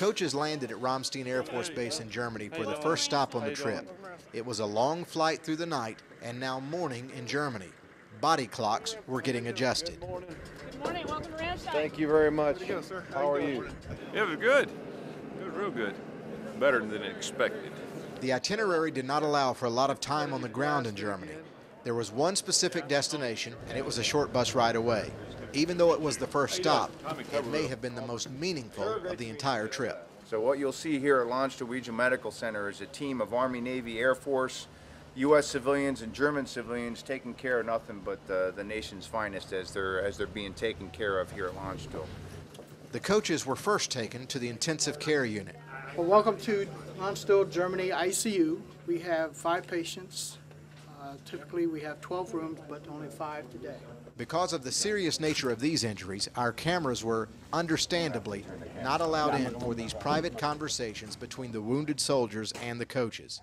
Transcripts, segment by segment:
coaches landed at Ramstein Air Force Base in Germany for the first stop on the trip. It was a long flight through the night and now morning in Germany. Body clocks were getting adjusted. Good morning, welcome to Ramstein. Thank you very much. There you go, sir. How are you? It was good. It was real good. Better than expected. The itinerary did not allow for a lot of time on the ground in Germany. There was one specific destination, and it was a short bus ride away. Even though it was the first stop, it may have been the most meaningful of the entire trip. So what you'll see here at Landstuhl Regional Medical Center is a team of Army, Navy, Air Force, U.S. civilians and German civilians taking care of nothing but the nation's finest as they're being taken care of here at Landstuhl. The coaches were first taken to the intensive care unit. Well, welcome to Landstuhl, Germany ICU. We have 5 patients. Typically we have 12 rooms, but only 5 today. Because of the serious nature of these injuries, our cameras were, understandably, not allowed in for these private conversations between the wounded soldiers and the coaches.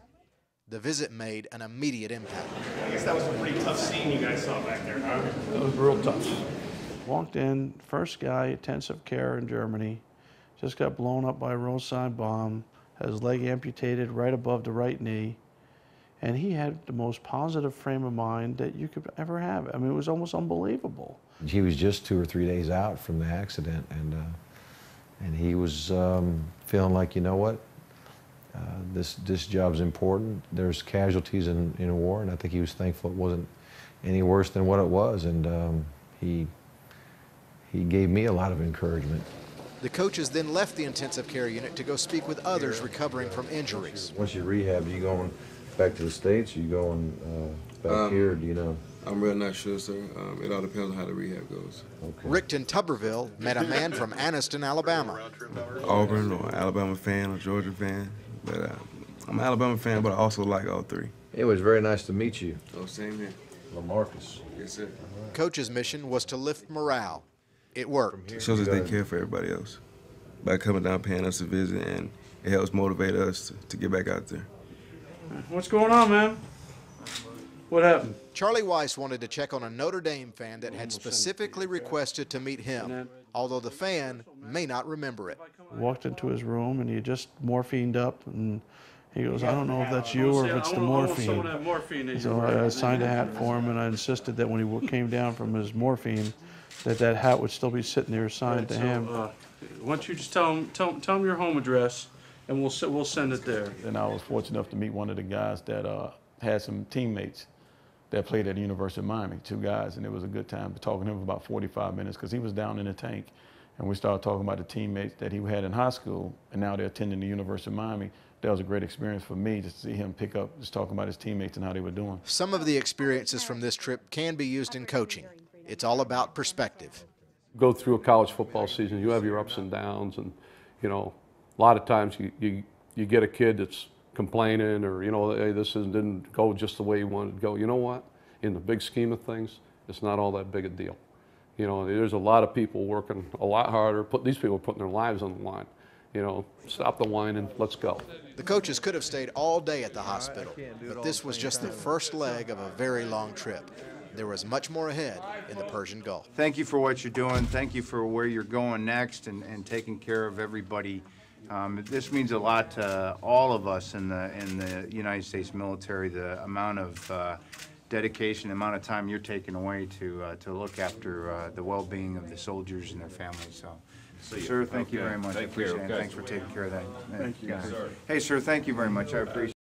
The visit made an immediate impact. I guess that was a pretty tough scene you guys saw back there, huh? It was real tough. Walked in, first guy, intensive care in Germany, just got blown up by a roadside bomb, had his leg amputated right above the right knee, and he had the most positive frame of mind that you could ever have. I mean, it was almost unbelievable. He was just 2 or 3 days out from the accident, and he was feeling like, you know what, this job's important. There's casualties in a war, and I think he was thankful it wasn't any worse than what it was, and he gave me a lot of encouragement. The coaches then left the intensive care unit to go speak with others recovering from injuries. Once you rehab, you going back to the States, or you going back here, do you know? I'm really not sure, sir. It all depends on how the rehab goes. Okay. Rickton Tuberville met a man from Anniston, Alabama. Auburn or Alabama fan or Georgia fan, but I'm an Alabama fan, but I also like all 3. It was very nice to meet you. Oh, same here. LaMarcus. Yes, sir. Coach's mission was to lift morale. It worked. It shows us they care for everybody else by coming down, paying us a visit, and it helps motivate us to get back out there. What's going on, man? What happened? Charlie Weiss wanted to check on a Notre Dame fan that had specifically requested to meet him, although the fan may not remember it. Walked into his room and he had just morphined up, and he goes, I don't know if that's you or if it's the morphine. So I signed a hat for him, and I insisted that when he came down from his morphine, that hat would still be sitting there assigned to him. Why don't you just tell him your home address, and we'll send it there. And I was fortunate enough to meet one of the guys that had some teammates that played at the University of Miami, 2 guys, and it was a good time talking to him for about 45 minutes because he was down in the tank. And we started talking about the teammates that he had in high school, and now they're attending the University of Miami. That was a great experience for me to see him pick up, just talking about his teammates and how they were doing. Some of the experiences from this trip can be used in coaching. It's all about perspective. Go through a college football season, you have your ups and downs, and you know, a lot of times you get a kid that's complaining, or you know, hey, this didn't go just the way you wanted to go. You know what? In the big scheme of things, it's not all that big a deal. You know, there's a lot of people working a lot harder. These people are putting their lives on the line. You know, stop the whining, let's go. The coaches could have stayed all day at the hospital, but this was just the first leg of a very long trip. There was much more ahead in the Persian Gulf. Thank you for what you're doing. Thank you for where you're going next and taking care of everybody. This means a lot to all of us in the United States military, the amount of dedication, the amount of time you're taking away to look after the well-being of the soldiers and their families. So, sir, thank you very much. I appreciate it. Thanks for taking care of that. Thank you. Hey, sir, thank you very much. I appreciate it.